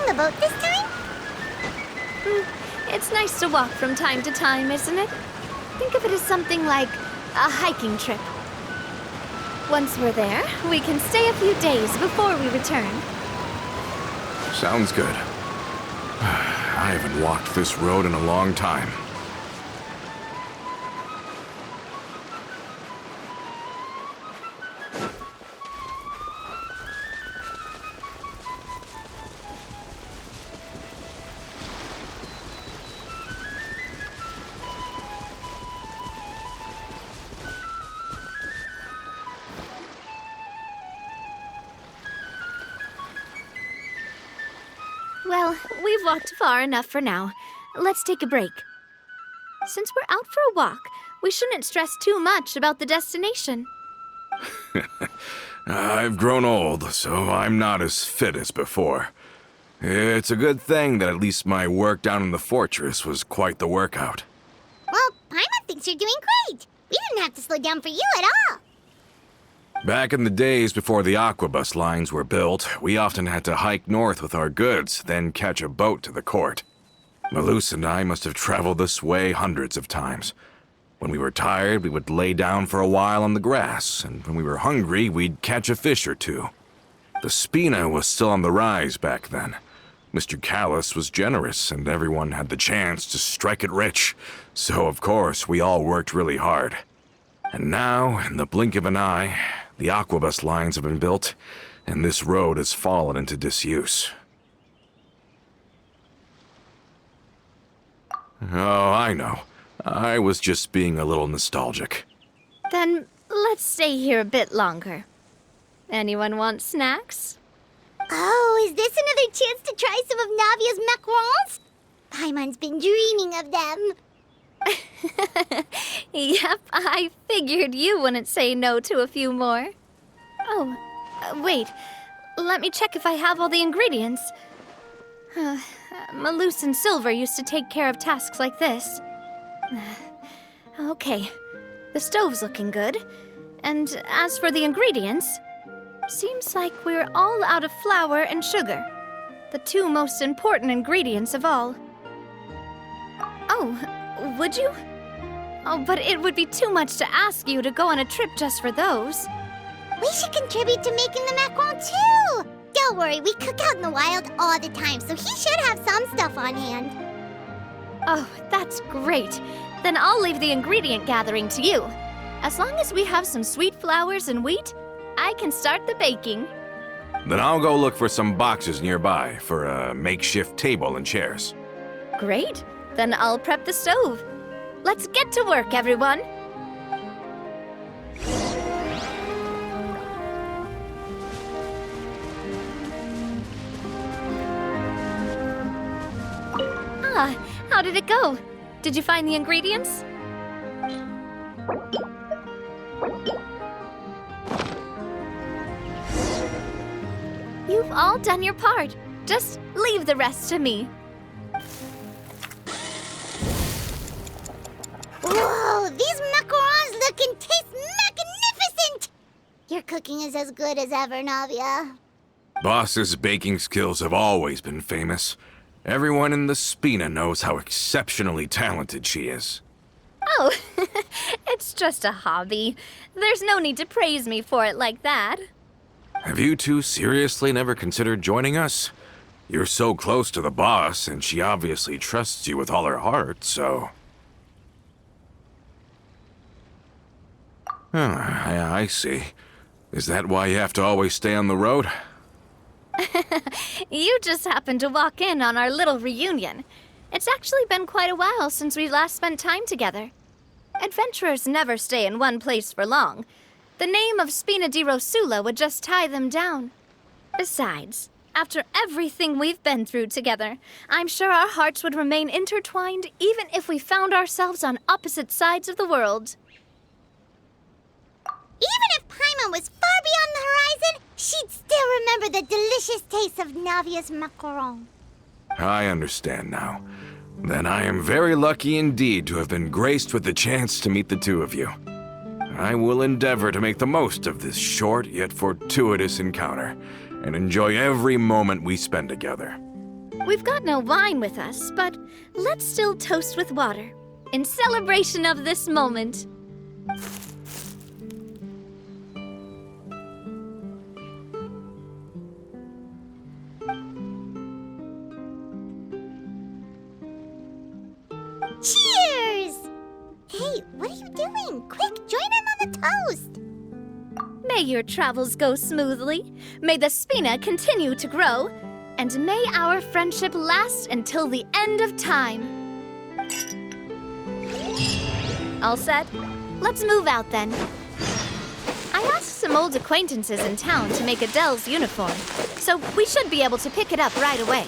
the boat this time? It's nice to walk from time to time, isn't it? Think of it as something like a hiking trip. Once we're there, we can stay a few days before we return. Sounds good. I haven't walked this road in a long time. Well, we've walked far enough for now. Let's take a break. Since we're out for a walk, we shouldn't stress too much about the destination. I've grown old, so I'm not as fit as before. It's a good thing that at least my work down in the fortress was quite the workout. Well, Paimon thinks you're doing great. We didn't have to slow down for you at all. Back in the days before the aquabus lines were built, we often had to hike north with our goods, then catch a boat to the court. Malus and I must have traveled this way hundreds of times. When we were tired, we would lay down for a while on the grass, and when we were hungry, we'd catch a fish or two. The Spina was still on the rise back then. Mr. Callus was generous, and everyone had the chance to strike it rich, so of course we all worked really hard. And now, in the blink of an eye, the aquabus lines have been built, and this road has fallen into disuse. Oh, I know. I was just being a little nostalgic. Then let's stay here a bit longer. Anyone want snacks? Oh, is this another chance to try some of Navia's macarons? Paimon's been dreaming of them. Yep, I figured you wouldn't say no to a few more. Oh, wait. Let me check if I have all the ingredients. Malus and Silver used to take care of tasks like this. Okay, the stove's looking good. And as for the ingredients, seems like we're all out of flour and sugar. The two most important ingredients of all. Oh, would you? Oh, but it would be too much to ask you to go on a trip just for those. We should contribute to making the macaron too. Don't worry, we cook out in the wild all the time, so he should have some stuff on hand. Oh, that's great. Then I'll leave the ingredient gathering to you. As long as we have some sweet flours and wheat, I can start the baking. Then I'll go look for some boxes nearby for a makeshift table and chairs. Great. Then I'll prep the stove. Let's get to work, everyone. How did it go? Did you find the ingredients? You've all done your part. Just leave the rest to me. Whoa, these macarons look and taste magnificent! Your cooking is as good as ever, Navia. Boss's baking skills have always been famous. Everyone in the Spina knows how exceptionally talented she is. Oh, it's just a hobby. There's no need to praise me for it like that. Have you two seriously never considered joining us? You're so close to the boss, and she obviously trusts you with all her heart, so... Oh, I see. Is that why you have to always stay on the road? You just happened to walk in on our little reunion. It's actually been quite a while since we last spent time together. Adventurers never stay in one place for long. The name of Spina di Rosula would just tie them down. Besides, after everything we've been through together, I'm sure our hearts would remain intertwined even if we found ourselves on opposite sides of the world. Even if Paimon was far beyond the horizon, she'd still remember the delicious taste of Navia's macaron. I understand now. Then I am very lucky indeed to have been graced with the chance to meet the two of you. I will endeavor to make the most of this short yet fortuitous encounter, and enjoy every moment we spend together. We've got no wine with us, but let's still toast with water, in celebration of this moment. Cheers! Hey, what are you doing? Quick, join in on the toast! May your travels go smoothly, may the Spina continue to grow, and may our friendship last until the end of time. All set? Let's move out then. I asked some old acquaintances in town to make Adele's uniform, so we should be able to pick it up right away.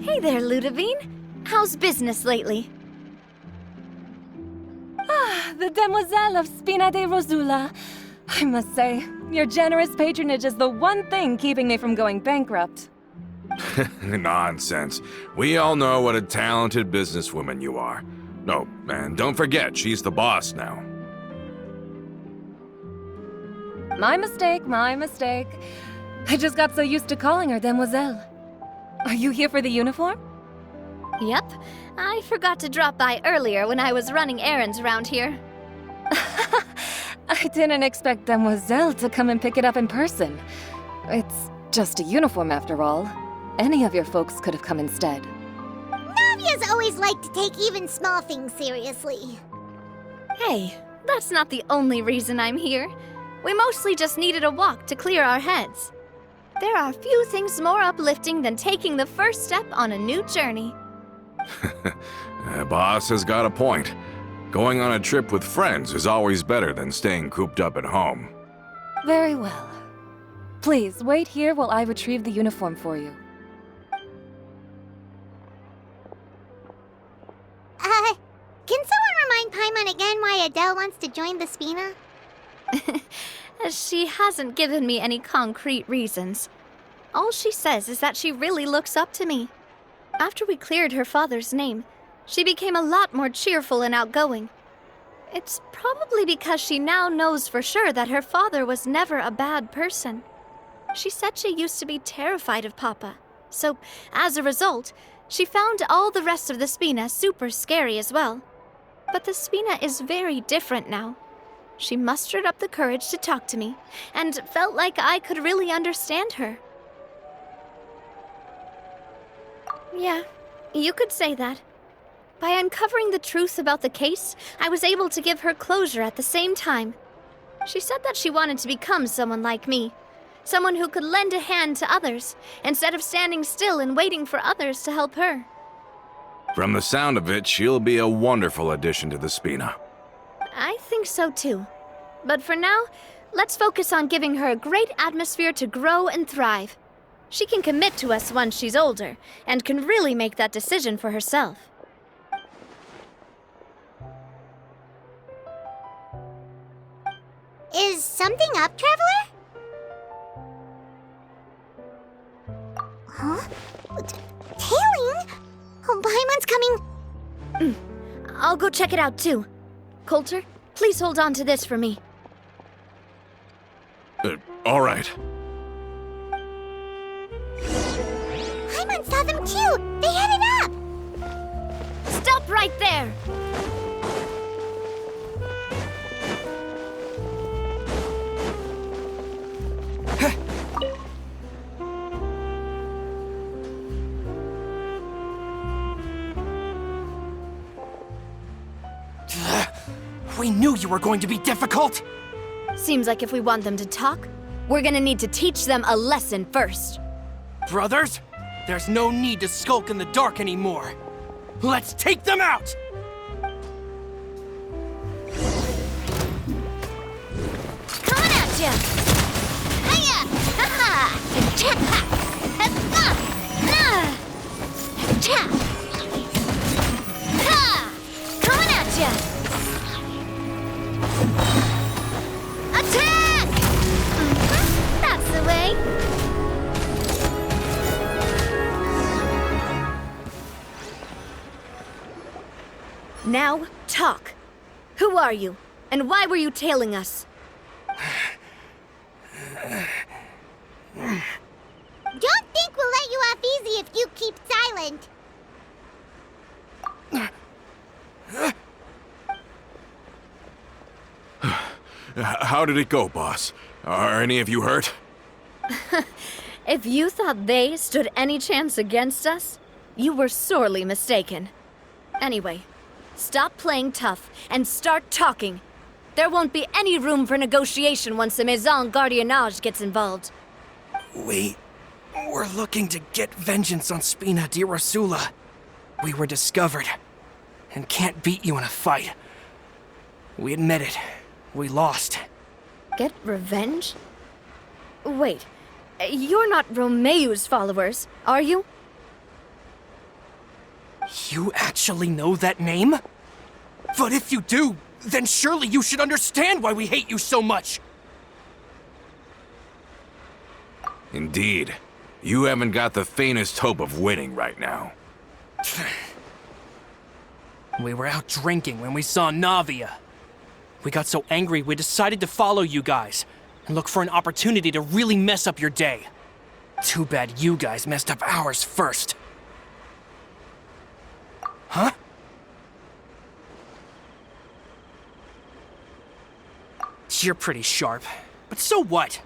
Hey there, Ludovine. How's business lately? The Demoiselle of Spina de Rosula. I must say, your generous patronage is the one thing keeping me from going bankrupt. Nonsense. We all know what a talented businesswoman you are. No, and don't forget, she's the boss now. My mistake, my mistake. I just got so used to calling her Demoiselle. Are you here for the uniform? Yep. I forgot to drop by earlier when I was running errands around here. I didn't expect Demoiselle to come and pick it up in person. It's just a uniform after all. Any of your folks could have come instead. Navia's always liked to take even small things seriously. Hey, that's not the only reason I'm here. We mostly just needed a walk to clear our heads. There are few things more uplifting than taking the first step on a new journey. Boss has got a point. Going on a trip with friends is always better than staying cooped up at home. Very well. Please, wait here while I retrieve the uniform for you. Can someone remind Paimon again why Adele wants to join the Spina? She hasn't given me any concrete reasons. All she says is that she really looks up to me. After we cleared her father's name, she became a lot more cheerful and outgoing. It's probably because she now knows for sure that her father was never a bad person. She said she used to be terrified of Papa, so as a result, she found all the rest of the Spina super scary as well. But the Spina is very different now. She mustered up the courage to talk to me, and felt like I could really understand her. Yeah, you could say that. By uncovering the truth about the case, I was able to give her closure at the same time. She said that she wanted to become someone like me. Someone who could lend a hand to others, instead of standing still and waiting for others to help her. From the sound of it, she'll be a wonderful addition to the Spina. I think so too. But for now, let's focus on giving her a great atmosphere to grow and thrive. She can commit to us once she's older, and can really make that decision for herself. Is something up, Traveler? Huh? Tailing? Oh, Paimon's coming. I'll go check it out too. Coulter, please hold on to this for me. All right. Paimon saw them too. They headed up. Stop right there! We knew you were going to be difficult! Seems like if we want them to talk, we're gonna need to teach them a lesson first. Brothers, there's no need to skulk in the dark anymore. Let's take them out! ya! Hiya! Ha-ha! Cha! Ha-ha! Ah! Cha! Ha! Coming at ya! Attack! That's the way! Now, talk. Who are you? And why were you tailing us? Don't think we'll let you off easy if you keep silent. How did it go, boss? Are any of you hurt? If you thought they stood any chance against us, you were sorely mistaken. Anyway, stop playing tough and start talking. There won't be any room for negotiation once the Maison Gardiennage gets involved. We're looking to get vengeance on Spina di Rosula. We were discovered and can't beat you in a fight. We admit it. We lost. Get revenge? Wait, you're not Romeu's followers, are you? You actually know that name? But if you do, then surely you should understand why we hate you so much! Indeed. You haven't got the faintest hope of winning right now. We were out drinking when we saw Navia. We got so angry we decided to follow you guys and look for an opportunity to really mess up your day. Too bad you guys messed up ours first. Huh? You're pretty sharp, but so what?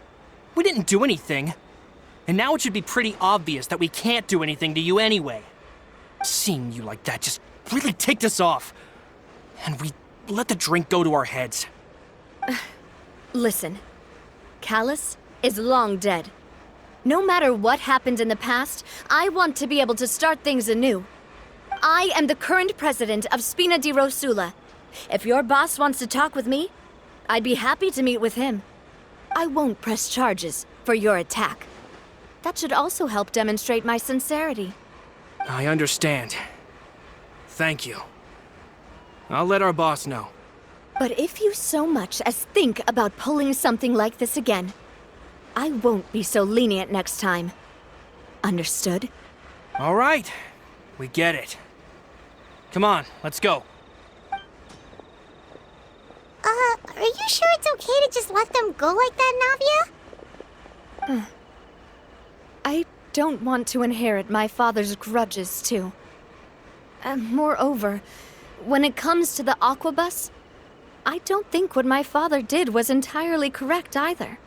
We didn't do anything. And now it should be pretty obvious that we can't do anything to you anyway. Seeing you like that just really ticked us off. And we let the drink go to our heads. Listen, Callus is long dead. No matter what happened in the past, I want to be able to start things anew. I am the current president of Spina di Rosula. If your boss wants to talk with me, I'd be happy to meet with him. I won't press charges for your attack. That should also help demonstrate my sincerity. I understand. Thank you. I'll let our boss know. But if you so much as think about pulling something like this again, I won't be so lenient next time. Understood? All right. We get it. Come on, let's go. Are you sure it's okay to just let them go like that, Navia? I don't want to inherit my father's grudges, too. And moreover, when it comes to the Aquabus, I don't think what my father did was entirely correct either.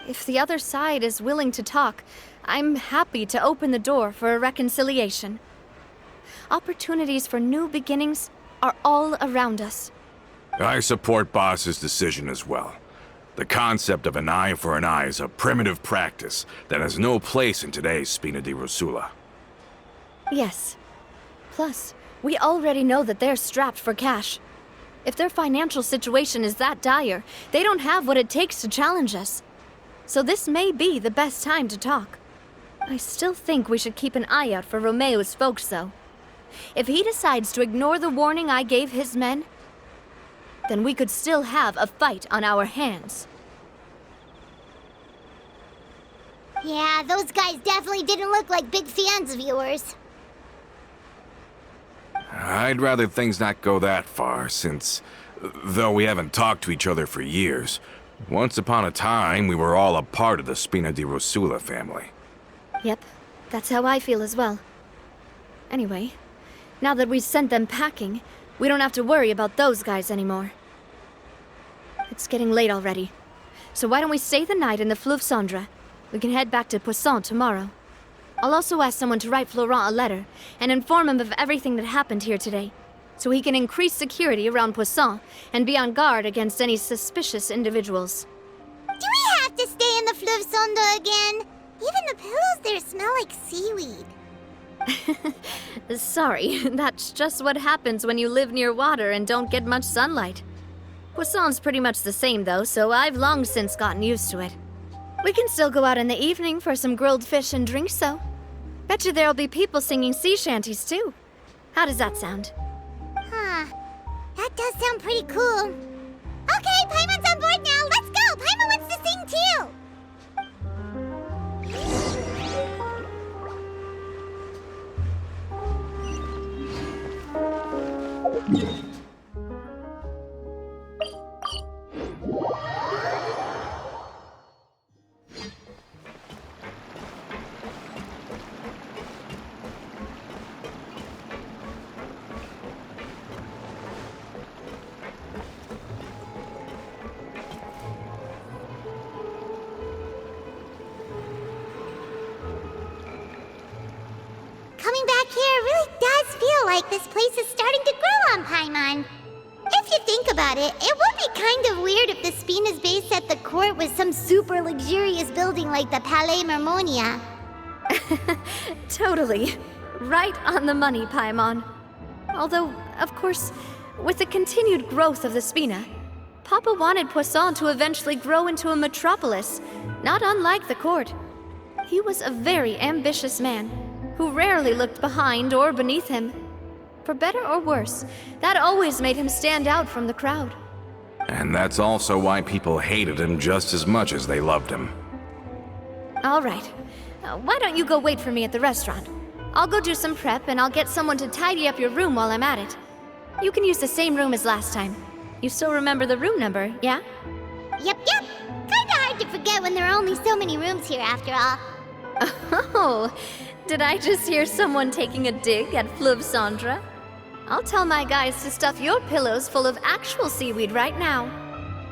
If the other side is willing to talk, I'm happy to open the door for a reconciliation. Opportunities for new beginnings are all around us. I support Boss's decision as well. The concept of an eye for an eye is a primitive practice that has no place in today's Spina di Rosula. Yes. Plus, we already know that they're strapped for cash. If their financial situation is that dire, they don't have what it takes to challenge us. So this may be the best time to talk. I still think we should keep an eye out for Romeu's folks, though. If he decides to ignore the warning I gave his men, then we could still have a fight on our hands. Yeah, those guys definitely didn't look like big fans of yours. I'd rather things not go that far, since, though we haven't talked to each other for years, once upon a time we were all a part of the Spina di Rosula family. Yep, that's how I feel as well. Anyway, now that we've sent them packing, we don't have to worry about those guys anymore. It's getting late already, so why don't we stay the night in the Fleuve Cendre? We can head back to Poisson tomorrow. I'll also ask someone to write Florent a letter and inform him of everything that happened here today, so he can increase security around Poisson and be on guard against any suspicious individuals. Do we have to stay in the Fleuve Cendre again? Even the pillows there smell like seaweed. Sorry, that's just what happens when you live near water and don't get much sunlight. Poisson's pretty much the same though, so I've long since gotten used to it. We can still go out in the evening for some grilled fish and drinks though. Bet you there'll be people singing sea shanties too. How does that sound? Huh. That does sound pretty cool. Okay, Paimon's on board now. Let's go. Paimon wants to sing too. Coming back here really does feel like this place is starting to grow on Paimon. If you think about it, it would be kind of weird if the Spina's base at the court was some super luxurious building like the Palais Mermonia. Totally. Right on the money, Paimon. Although, of course, with the continued growth of the Spina, Papa wanted Poisson to eventually grow into a metropolis, not unlike the court. He was a very ambitious man, who rarely looked behind or beneath him. For better or worse, that always made him stand out from the crowd. And that's also why people hated him just as much as they loved him. All right. Why don't you go wait for me at the restaurant? I'll go do some prep and I'll get someone to tidy up your room while I'm at it. You can use the same room as last time. You still remember the room number, yeah? Yep. Kinda hard to forget when there are only so many rooms here after all. Oh, did I just hear someone taking a dig at Fleuve Cendre? I'll tell my guys to stuff your pillows full of actual seaweed right now.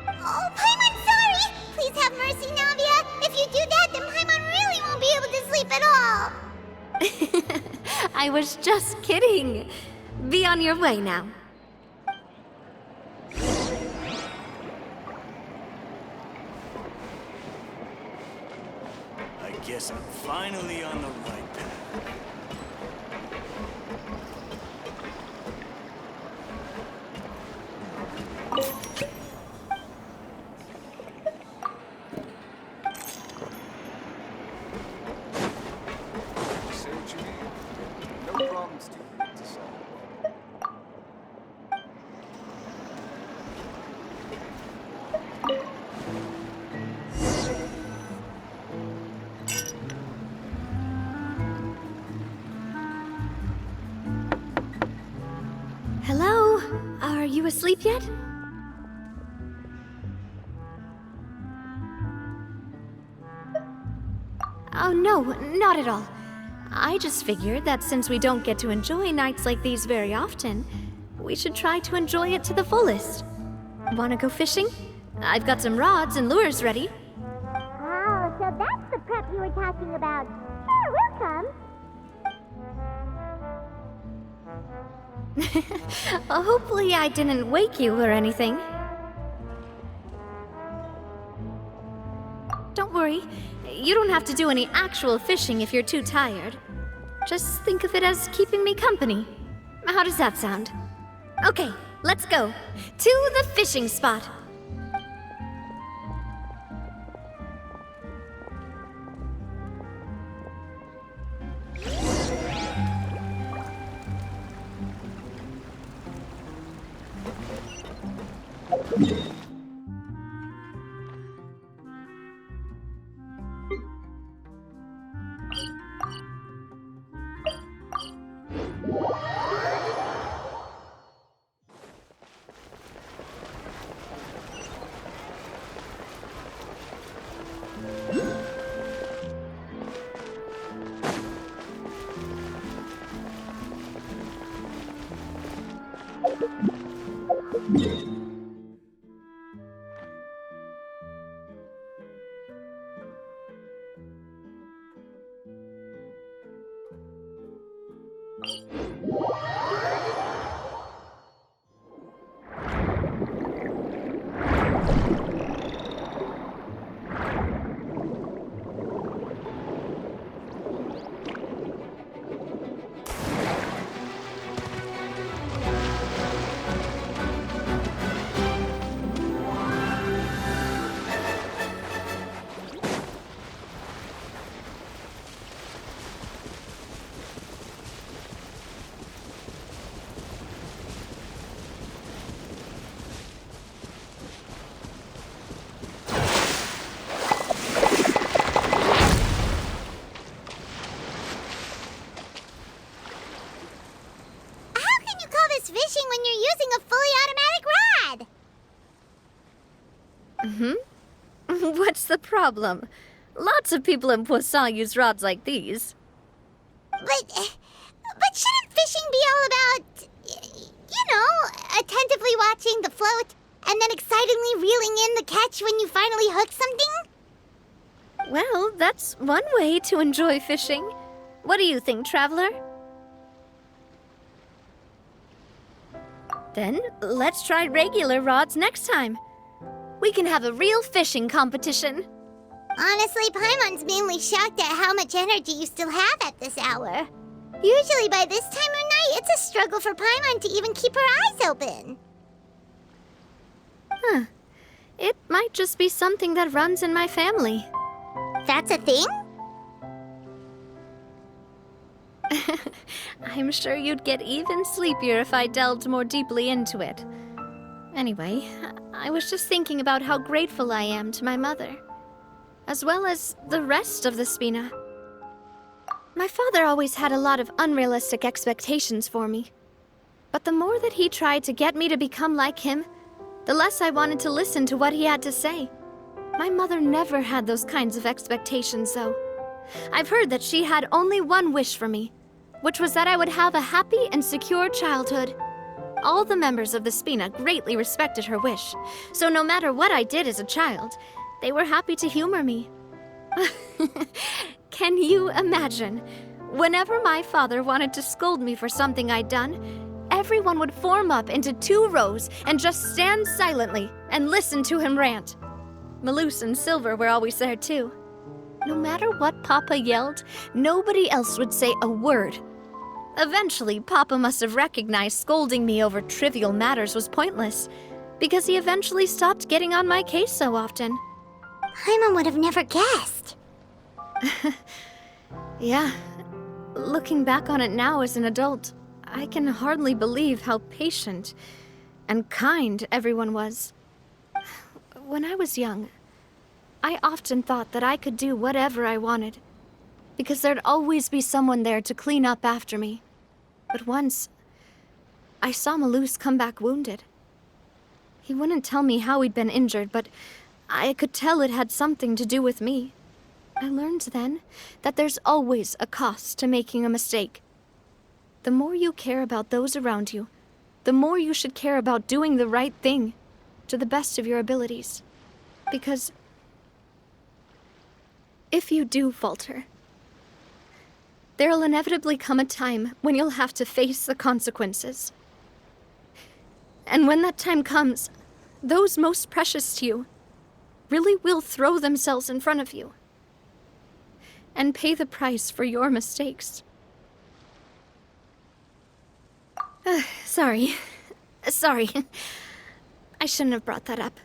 Oh, Paimon, sorry! Please have mercy, Navia. If you do that, then Paimon really won't be able to sleep at all. I was just kidding. Be on your way now. I guess I'm finally on the right path. Say what you mean. No problems too big to solve. Hello? Are you asleep yet? Oh, no, not at all. I just figured that since we don't get to enjoy nights like these very often, we should try to enjoy it to the fullest. Wanna go fishing? I've got some rods and lures ready. Oh, so that's the prep you were talking about. Sure, we'll come. Hopefully I didn't wake you or anything. Don't worry, you don't have to do any actual fishing if you're too tired. Just think of it as keeping me company. How does that sound? Okay, let's go. To the fishing spot. problem. Lots of people in Poisson use rods like these. But shouldn't fishing be all about, attentively watching the float and then excitedly reeling in the catch when you finally hook something? Well, that's one way to enjoy fishing. What do you think, Traveler? Then, let's try regular rods next time. We can have a real fishing competition. Honestly, Paimon's mainly shocked at how much energy you still have at this hour. Usually by this time of night, it's a struggle for Paimon to even keep her eyes open. Huh. It might just be something that runs in my family. That's a thing? I'm sure you'd get even sleepier if I delved more deeply into it. Anyway, I was just thinking about how grateful I am to my mother, as well as the rest of the Spina. My father always had a lot of unrealistic expectations for me. But the more that he tried to get me to become like him, the less I wanted to listen to what he had to say. My mother never had those kinds of expectations, though. I've heard that she had only one wish for me, which was that I would have a happy and secure childhood. All the members of the Spina greatly respected her wish, so no matter what I did as a child, they were happy to humor me. Can you imagine? Whenever my father wanted to scold me for something I'd done, everyone would form up into 2 rows and just stand silently and listen to him rant. Malouse and Silver were always there too. No matter what Papa yelled, nobody else would say a word. Eventually, Papa must have recognized scolding me over trivial matters was pointless, because he eventually stopped getting on my case so often. Paimon would have never guessed. Yeah. Looking back on it now as an adult, I can hardly believe how patient and kind everyone was. When I was young, I often thought that I could do whatever I wanted, because there'd always be someone there to clean up after me. But once, I saw Malouse come back wounded. He wouldn't tell me how he'd been injured, but I could tell it had something to do with me. I learned then that there's always a cost to making a mistake. The more you care about those around you, the more you should care about doing the right thing to the best of your abilities. Because if you do falter, there'll inevitably come a time when you'll have to face the consequences. And when that time comes, those most precious to you really will throw themselves in front of you and pay the price for your mistakes. Sorry. I shouldn't have brought that up.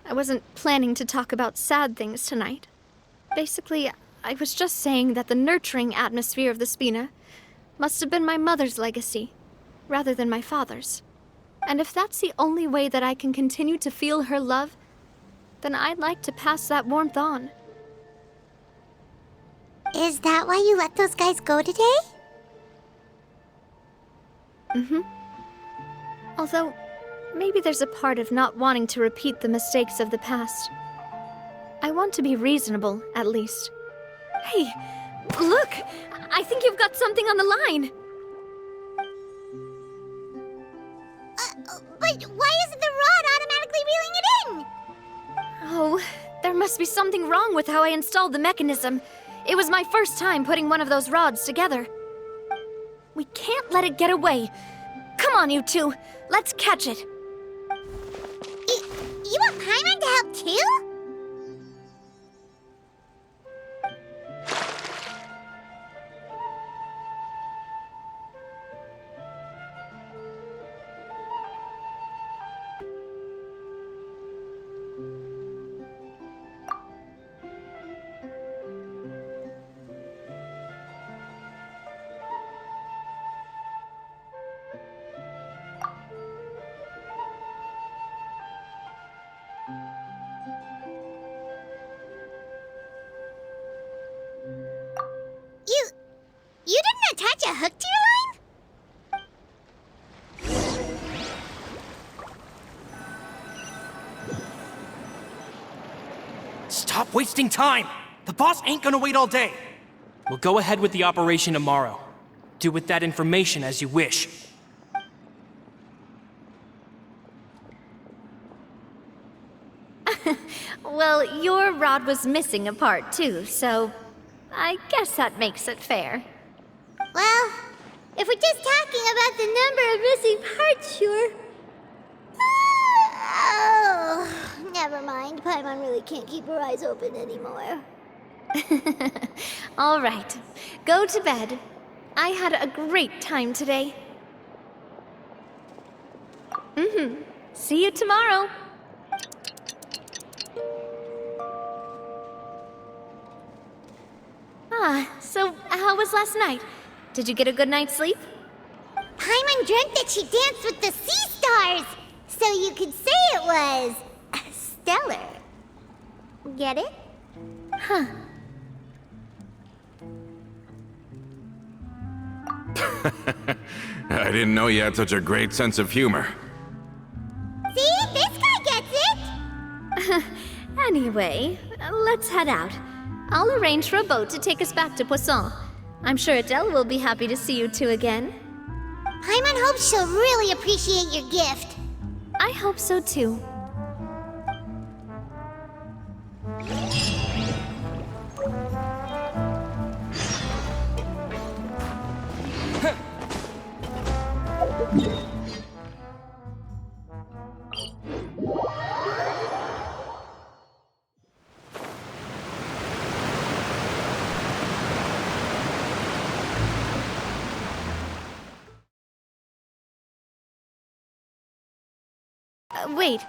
I wasn't planning to talk about sad things tonight. Basically, I was just saying that the nurturing atmosphere of the Spina must have been my mother's legacy, rather than my father's. And if that's the only way that I can continue to feel her love, then I'd like to pass that warmth on. Is that why you let those guys go today? Mm-hmm. Although, maybe there's a part of not wanting to repeat the mistakes of the past. I want to be reasonable, at least. Hey, look! I think you've got something on the line! But why isn't the rod automatically reeling it in? Oh, there must be something wrong with how I installed the mechanism. It was my first time putting one of those rods together. We can't let it get away. Come on, you two. Let's catch it. You want Paimon to help too? You didn't attach a hook to your line? Stop wasting time! The boss ain't gonna wait all day! We'll go ahead with the operation tomorrow. Do with that information as you wish. Well, your rod was missing a part too, so I guess that makes it fair. Well, if we're just talking about the number of missing parts, sure. Oh, never mind. Paimon really can't keep her eyes open anymore. All right, go to bed. I had a great time today. See you tomorrow. So how was last night? Did you get a good night's sleep? Paimon dreamt that she danced with the sea stars, so you could say it was stellar. Get it? Huh. I didn't know you had such a great sense of humor. See? This guy gets it! Anyway, let's head out. I'll arrange for a boat to take us back to Poisson. I'm sure Adele will be happy to see you two again. Paimon hopes she'll really appreciate your gift. I hope so too. Wait,